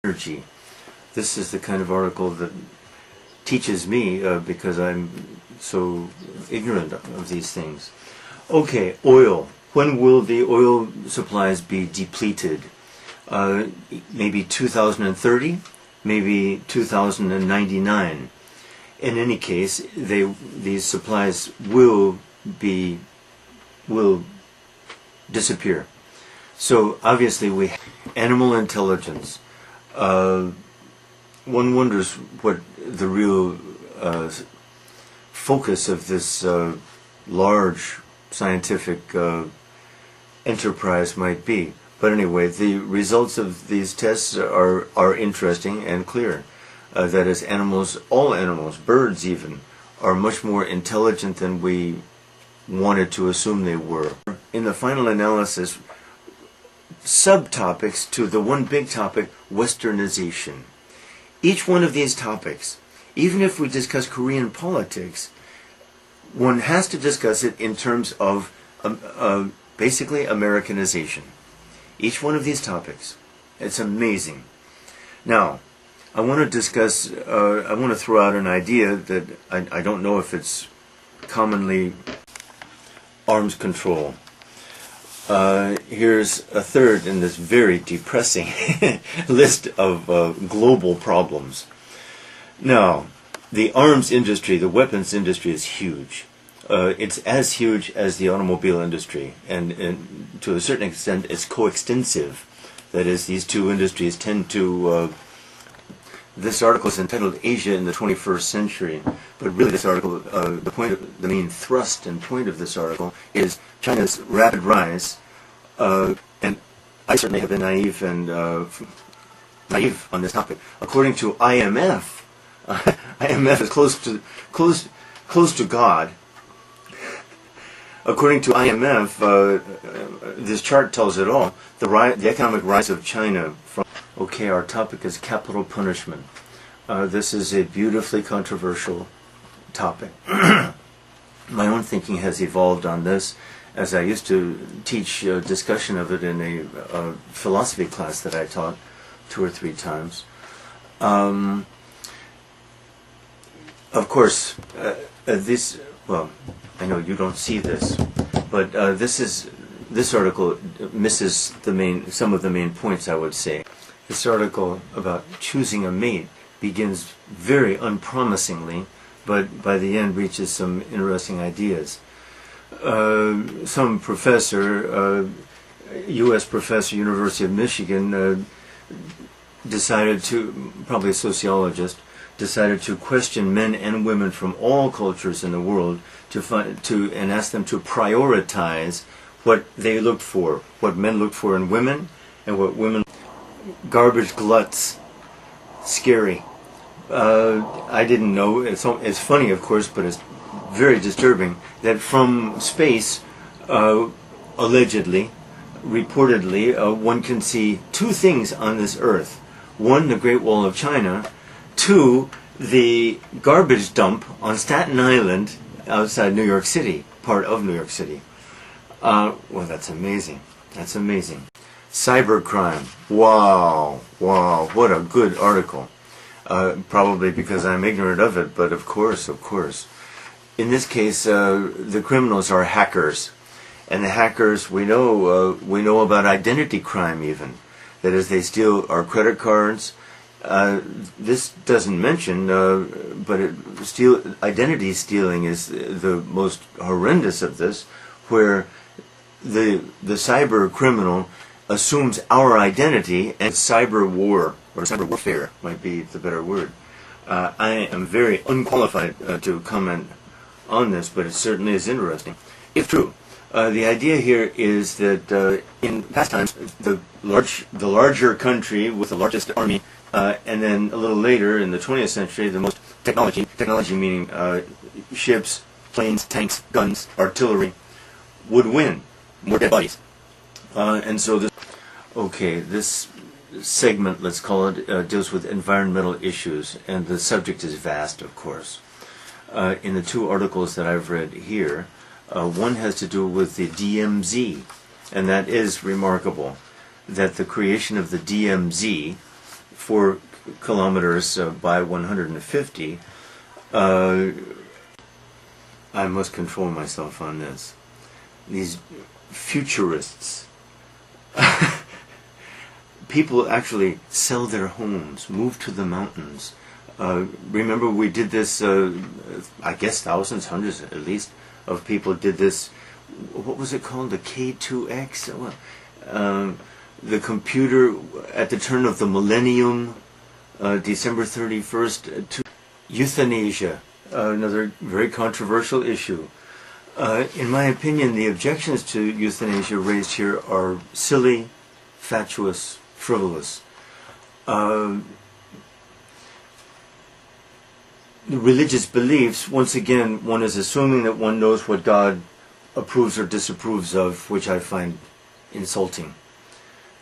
energy. This is the kind of article that teaches me because I'm so ignorant of these things. Okay, oil. When will the oil supplies be depleted? Maybe 2030, maybe 2099. In any case, these supplies will disappear. So obviously we have animal intelligence. One wonders what the real focus of this large scientific enterprise might be. But anyway, the results of these tests are interesting and clear. That is, animals, all animals, birds even, are much more intelligent than we wanted to assume they were. In the final analysis, subtopics to the one big topic, Westernization. Each one of these topics, even if we discuss Korean politics, one has to discuss it in terms of basically Americanization. Each one of these topics. It's amazing. Now, I want to discuss, I want to throw out an idea that I don't know if it's commonly arms control. Here's a third in this very depressing list of global problems. Now, the arms industry, the weapons industry is huge. It's as huge as the automobile industry, and to a certain extent it's coextensive. That is, these two industries tend to... this article is entitled Asia in the 21st Century, but really this article, the main thrust and point of this article is China's rapid rise, and I certainly have been naive on this topic. According to IMF, IMF is close to God. According to IMF, this chart tells it all. The economic rise of China from... Okay, our topic is capital punishment. This is a beautifully controversial topic. My own thinking has evolved on this, as I used to teach a discussion of it in a philosophy class that I taught 2 or 3 times. Of course, well, I know you don't see this, but this article misses some of the main points, I would say. This article about choosing a mate begins very unpromisingly, but by the end reaches some interesting ideas. Some professor, U.S. professor, University of Michigan, decided to, probably a sociologist, decided to question men and women from all cultures in the world and ask them to prioritize what they looked for, what men looked for in women, and what women. Garbage gluts, scary. I didn't know. It's funny, of course, but it's very disturbing that from space, allegedly, reportedly, one can see 2 things on this Earth. 1, the Great Wall of China. 2, the garbage dump on Staten Island outside New York City, part of New York City. Well, that's amazing. That's amazing. Cybercrime. Wow, what a good article. Probably because I'm ignorant of it, but of course. In this case, the criminals are hackers. And the hackers, we know about identity crime even. That is, they steal our credit cards. This doesn't mention, but identity stealing is the most horrendous of this, where the cyber criminal assumes our identity, and cyber war, or cyber warfare might be the better word. I am very unqualified to comment on this, but it certainly is interesting. If true, the idea here is that in past times, the larger country with the largest army, and then a little later in the 20th century, the most technology meaning ships, planes, tanks, guns, artillery, would win. More dead bodies. And so this segment, let's call it, deals with environmental issues, and the subject is vast, of course. In the 2 articles that I've read here, one has to do with the DMZ, and that is remarkable, that the creation of the DMZ 4 kilometers by 150. I must control myself on this. These futurists, people actually sell their homes, move to the mountains. Remember we did this, I guess thousands, hundreds at least, of people did this, what was it called, the K2X? The computer at the turn of the millennium, December 31st, to euthanasia, another very controversial issue. In my opinion, the objections to euthanasia raised here are silly, fatuous, frivolous. The religious beliefs, once again, one is assuming that one knows what God approves or disapproves of, which I find insulting.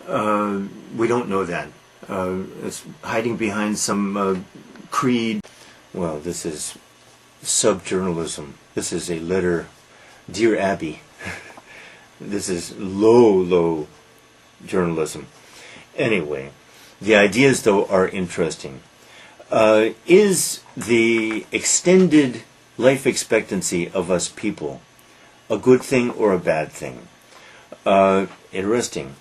We don't know that. It's hiding behind some creed. Well, this is subjournalism. This is a letter, Dear Abby. This is low journalism. Anyway, the ideas, though, are interesting. Is the extended life expectancy of us people a good thing or a bad thing? Interesting.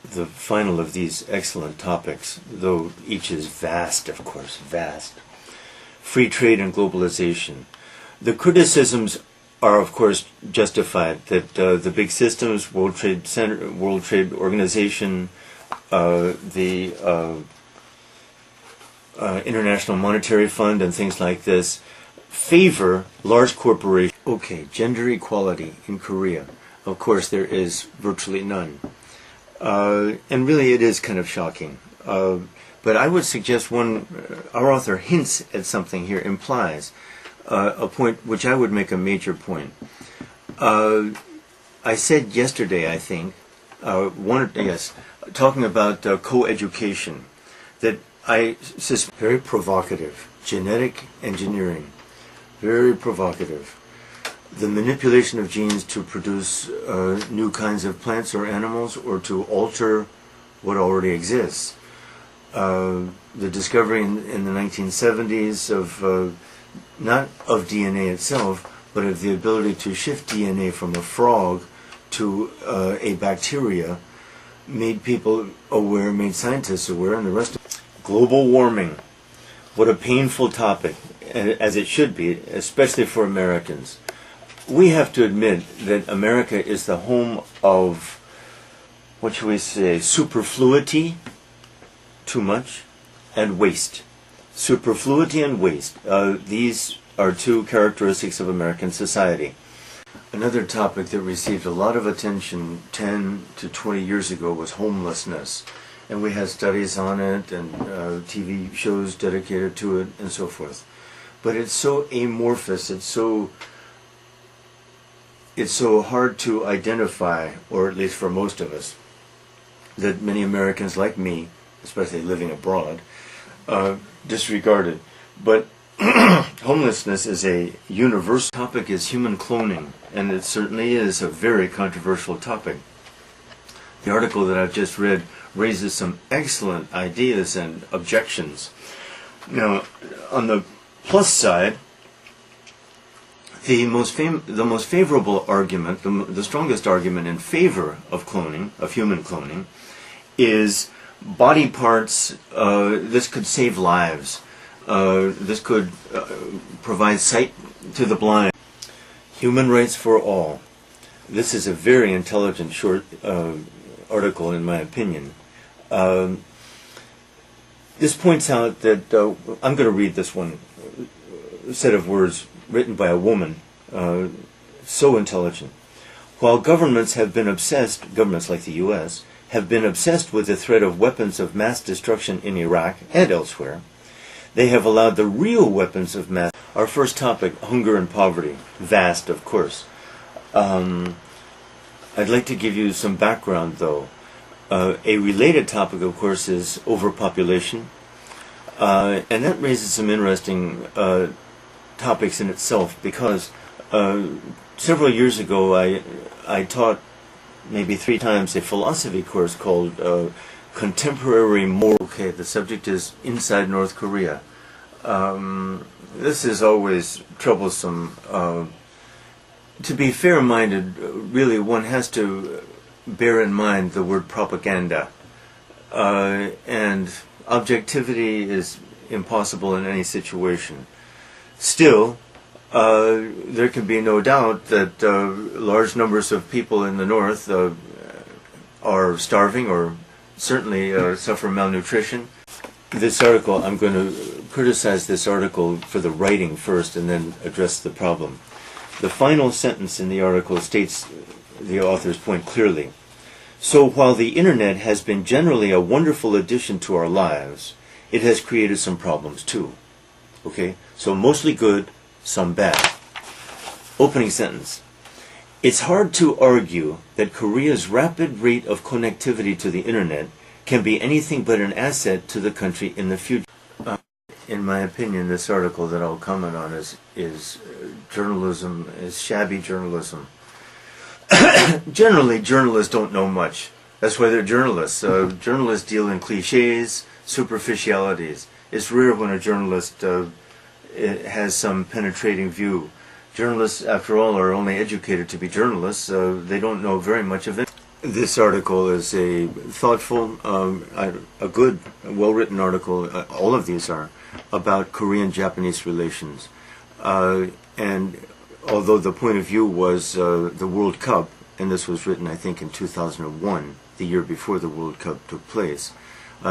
The final of these excellent topics, though each is vast, of course, vast. Free trade and globalization. The criticisms are, of course, justified that the big systems, World Trade Center, World Trade Organization, the International Monetary Fund, and things like this, favor large corporations. Okay, gender equality in Korea. Of course, there is virtually none. And really it is kind of shocking. But I would suggest our author hints at something here, implies a point which I would make a major point. I said yesterday, I think, talking about co-education, that I suspect very provocative, genetic engineering, very provocative. The manipulation of genes to produce new kinds of plants or animals, or to alter what already exists. The discovery in the 1970s of, not of DNA itself, but of the ability to shift DNA from a frog to a bacteria, made people aware, made scientists aware, and the rest of it. Global warming. What a painful topic, as it should be, especially for Americans. We have to admit that America is the home of, what shall we say, superfluity, too much, and waste. Superfluity and waste. These are two characteristics of American society. Another topic that received a lot of attention 10 to 20 years ago was homelessness. And we had studies on it and TV shows dedicated to it and so forth. But it's so amorphous, it's so hard to identify, or at least for most of us, that many Americans like me, especially living abroad, disregard it. But homelessness is a universal topic, is human cloning, and it certainly is a very controversial topic. The article that I've just read raises some excellent ideas and objections. Now, on the plus side, the most favorable argument, the strongest argument in favor of cloning, of human cloning, is body parts. This could save lives. This could provide sight to the blind. Human rights for all. This is a very intelligent short article, in my opinion. This points out that, I'm going to read this one set of words written by a woman, so intelligent. While governments have been obsessed, governments like the U.S., have been obsessed with the threat of weapons of mass destruction in Iraq and elsewhere, they have allowed the real weapons of mass. Our first topic, hunger and poverty, vast, of course. I'd like to give you some background, though. A related topic, of course, is overpopulation, and that raises some interesting topics in itself, because several years ago I taught maybe 3 times a philosophy course called contemporary moral. Okay, the subject is inside North Korea. This is always troublesome. To be fair-minded, really, one has to bear in mind the word propaganda. And objectivity is impossible in any situation. Still, there can be no doubt that large numbers of people in the North are starving or certainly suffer malnutrition. This article, I'm going to criticize this article for the writing first and then address the problem. The final sentence in the article states the author's point clearly. So while the internet has been generally a wonderful addition to our lives, it has created some problems too. Okay? So mostly good, some bad. Opening sentence. It's hard to argue that Korea's rapid rate of connectivity to the internet can be anything but an asset to the country in the future. In my opinion, this article that I'll comment on is journalism, is shabby journalism. Generally, journalists don't know much. That's why they're journalists. Journalists deal in cliches, superficialities. It's rare when a journalist has some penetrating view. Journalists, after all, are only educated to be journalists. They don't know very much of it. This article is a thoughtful, a good, well-written article. All of these are about Korean-Japanese relations. And although the point of view was the World Cup, and this was written, I think, in 2001, the year before the World Cup took place,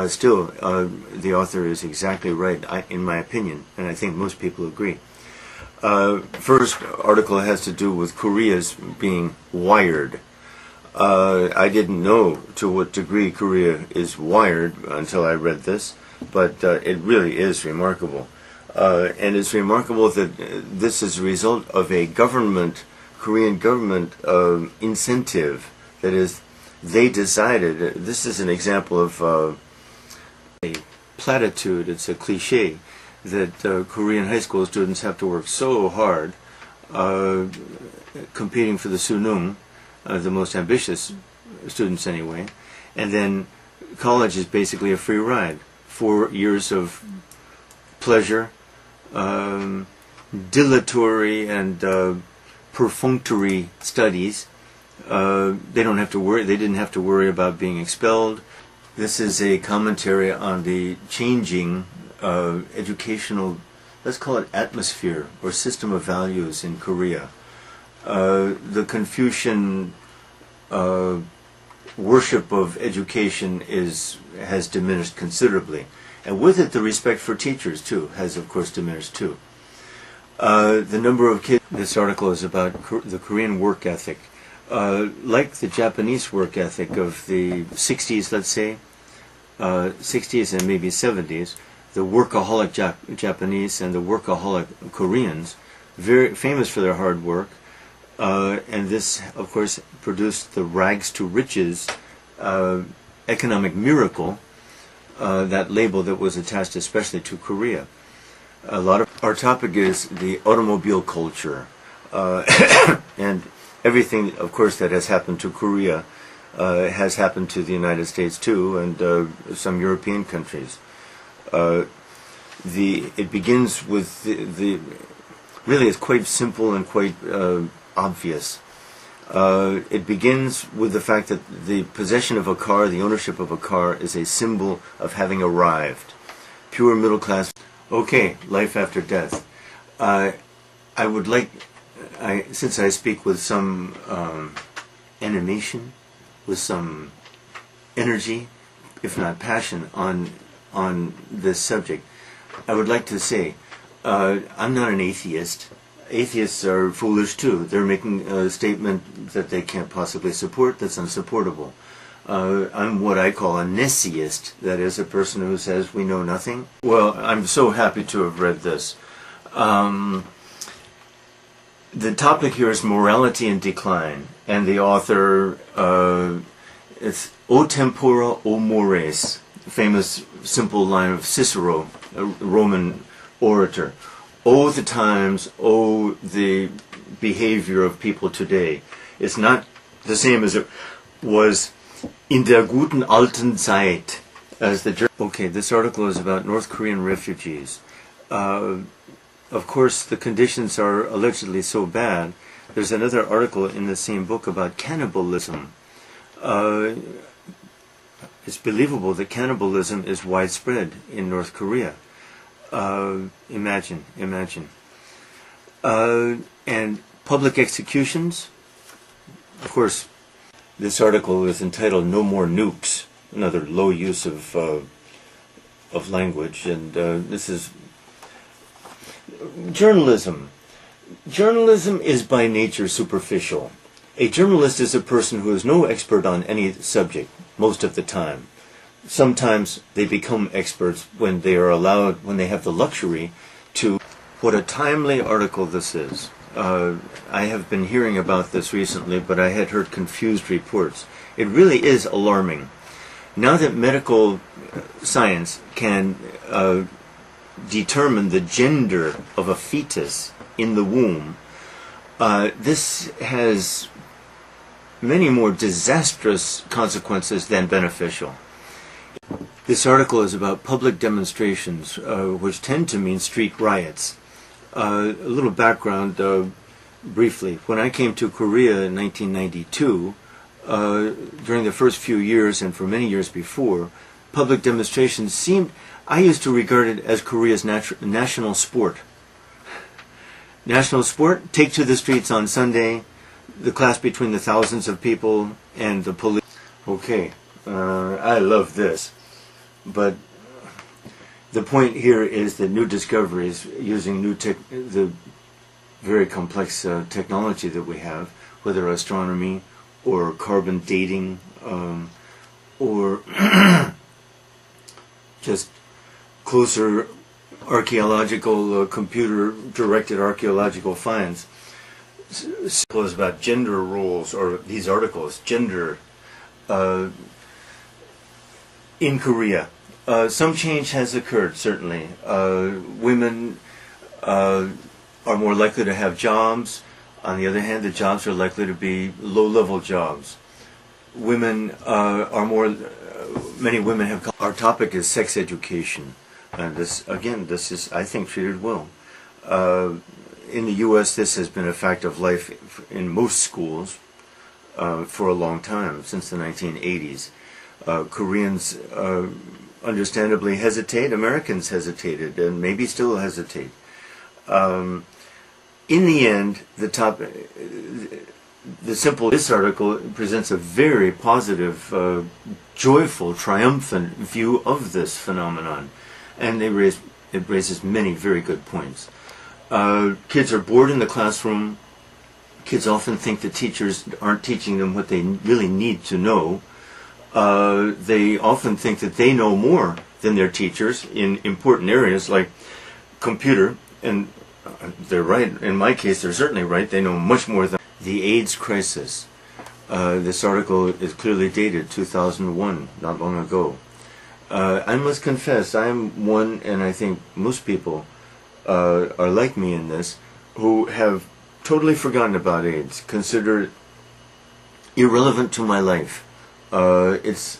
still, the author is exactly right, in my opinion, and I think most people agree. First article has to do with Korea's being wired. I didn't know to what degree Korea is wired until I read this, but it really is remarkable. And it's remarkable that this is a result of a government, Korean government incentive. That is, they decided, this is an example of a platitude, it's a cliche, that Korean high school students have to work so hard competing for the Sunung, the most ambitious students anyway, and then college is basically a free ride. 4 years of pleasure, dilatory and perfunctory studies. They don't have to worry. They didn't have to worry about being expelled. This is a commentary on the changing educational, let's call it atmosphere or system of values in Korea. The Confucian worship of education has diminished considerably, and with it the respect for teachers too has of course diminished too. The number of kids. This article is about the Korean work ethic, like the Japanese work ethic of the 60s, let's say, 60s and maybe 70s. The workaholic Japanese and the workaholic Koreans, very famous for their hard work. And this, of course, produced the rags to riches economic miracle, that label that was attached especially to Korea. A lot of our topic is the automobile culture, and everything, of course, that has happened to Korea has happened to the United States too, and some European countries. It begins with really it's quite simple and quite obvious. It begins with the fact that the possession of a car, the ownership of a car, is a symbol of having arrived. Pure middle class. Okay, life after death. I would like, since I speak with some animation, with some energy, if not passion, on this subject, I would like to say, I'm not an atheist. Atheists are foolish too. They're making a statement that they can't possibly support, that's unsupportable. I'm what I call a nessiist, that is, a person who says we know nothing. Well, I'm so happy to have read this. The topic here is morality in decline, and the author, it's O tempora, o mores, famous simple line of Cicero, a Roman orator. Oh, the times, oh, the behavior of people today. It's not the same as it was In der guten alten Zeit, as the okay, this article is about North Korean refugees. Of course, the conditions are allegedly so bad. There's another article in the same book about cannibalism. It's believable that cannibalism is widespread in North Korea. Imagine. And public executions. Of course, this article is entitled "No More Nukes," another low use of language, and this is journalism. Journalism is by nature superficial. A journalist is a person who is no expert on any subject most of the time. Sometimes they become experts when they are allowed, when they have the luxury to. What a timely article this is. I have been hearing about this recently, but I had heard confused reports. It really is alarming. Now that medical science can determine the gender of a fetus in the womb, this has many more disastrous consequences than beneficial. This article is about public demonstrations, which tend to mean street riots. A little background, briefly. When I came to Korea in 1992, during the first few years and for many years before, public demonstrations I used to regard it as Korea's national sport. National sport, take to the streets on Sunday, the clash between the thousands of people and the police. Okay, I love this. But the point here is that new discoveries using the very complex technology that we have, whether astronomy or carbon dating or just closer archaeological, computer-directed archaeological finds. Is about gender roles, or these articles, gender in Korea. Some change has occurred, certainly. Women are more likely to have jobs. On the other hand, the jobs are likely to be low-level jobs. Women many women have. Our topic is sex education. And this is, I think, treated well. In the U.S., this has been a fact of life in most schools for a long time, since the 1980s. Koreans understandably hesitate. Americans hesitated, and maybe still hesitate. In the end, this article presents a very positive, joyful, triumphant view of this phenomenon, and it raises many very good points. Kids are bored in the classroom. Kids often think the teachers aren't teaching them what they really need to know. They often think that they know more than their teachers in important areas like computer, and they're right. In my case, they're certainly right. They know much more than the AIDS crisis. This article is clearly dated 2001, not long ago. I must confess, I am one, and I think most people are like me in this, who have totally forgotten about AIDS, consider it irrelevant to my life. AIDS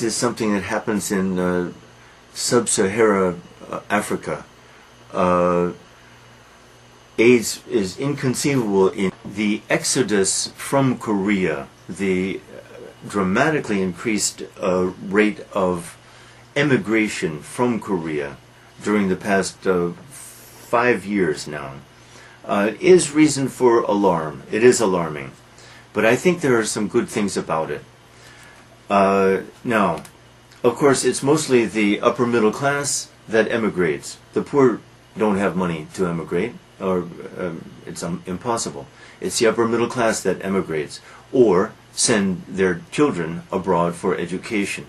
is something that happens in sub-Saharan Africa. AIDS is inconceivable in the exodus from Korea, the dramatically increased rate of emigration from Korea during the past 5 years now, is reason for alarm. It is alarming. But I think there are some good things about it. Now, of course, it's mostly the upper middle class that emigrates. The poor don't have money to emigrate, or it's impossible. It's the upper middle class that emigrates, or send their children abroad for education.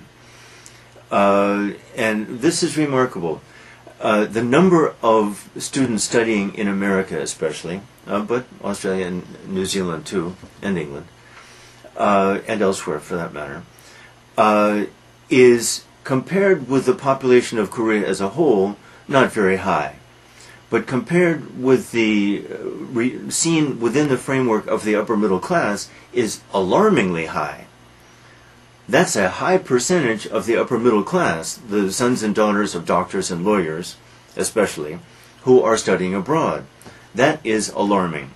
And this is remarkable. The number of students studying in America especially, but Australia and New Zealand too, and England, and elsewhere for that matter, is compared with the population of Korea as a whole, not very high. But compared with the seen within the framework of the upper middle class is alarmingly high. That's a high percentage of the upper middle class, the sons and daughters of doctors and lawyers, especially, who are studying abroad. That is alarming.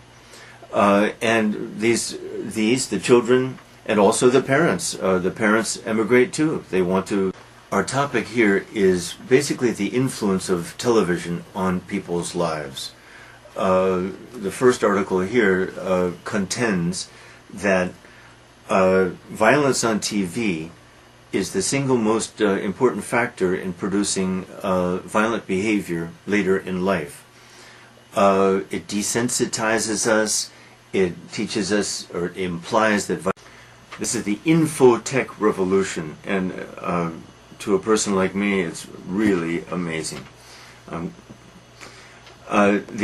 And the children, and also the parents emigrate too. They want to. Our topic here is basically the influence of television on people's lives. The first article here contends that violence on TV is the single most important factor in producing violent behavior later in life. It desensitizes us. It teaches us, or it implies that this is the infotech revolution, and to a person like me, it's really amazing. The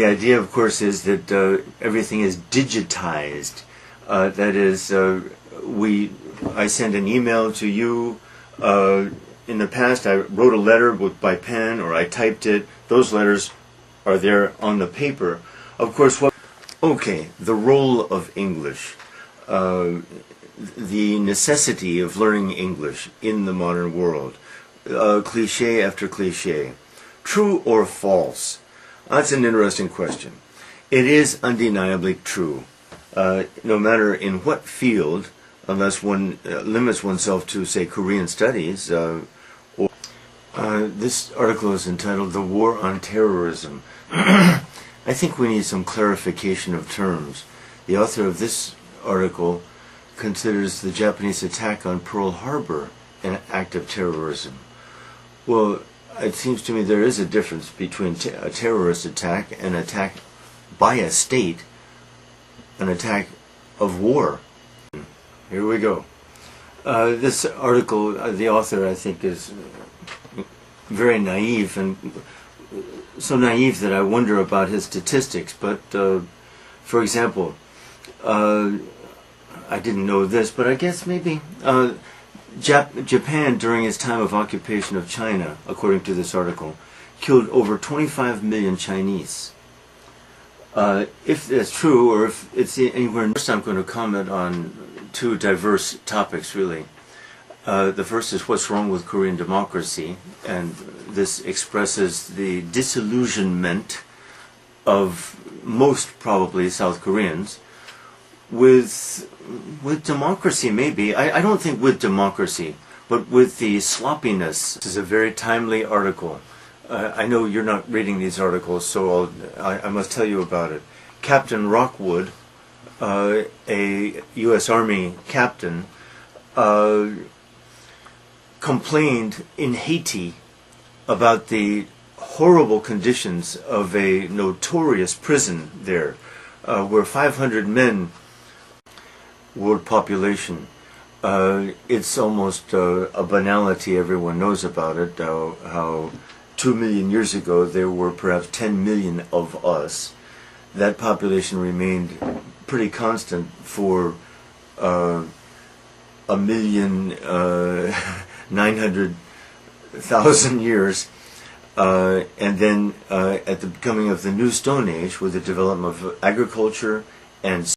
idea, of course, is that everything is digitized. That is, I send an email to you. In the past, I wrote a letter by pen, or I typed it. Those letters are there on the paper. Of course, the role of English, the necessity of learning English in the modern world, cliche after cliche. True or false? That's an interesting question. It is undeniably true. No matter in what field, unless one limits oneself to, say, Korean studies. This article is entitled "The War on Terrorism." I think we need some clarification of terms. The author of this article considers the Japanese attack on Pearl Harbor an act of terrorism. Well, it seems to me there is a difference between a terrorist attack and an attack by a state, an attack of war. Here we go. This article, the author, I think, is very naive, and so naive that I wonder about his statistics. But, for example, I didn't know this, but I guess maybe Japan, during its time of occupation of China, according to this article, killed over 25 million Chinese. If that's true, or if it's anywhere. First, I'm going to comment on two diverse topics, really. The first is what's wrong with Korean democracy, and this expresses the disillusionment of most, probably, South Koreans with democracy, maybe. I don't think with democracy, but with the sloppiness. This is a very timely article. I know you're not reading these articles, so I must tell you about it. Captain Rockwood, a U.S. Army captain, complained in Haiti about the horrible conditions of a notorious prison there, where 500 men, world population. It's almost a banality. Everyone knows about it, how 2 million years ago there were perhaps 10 million of us. That population remained pretty constant for 1,900,000 years, and then at the becoming of the New Stone Age, with the development of agriculture and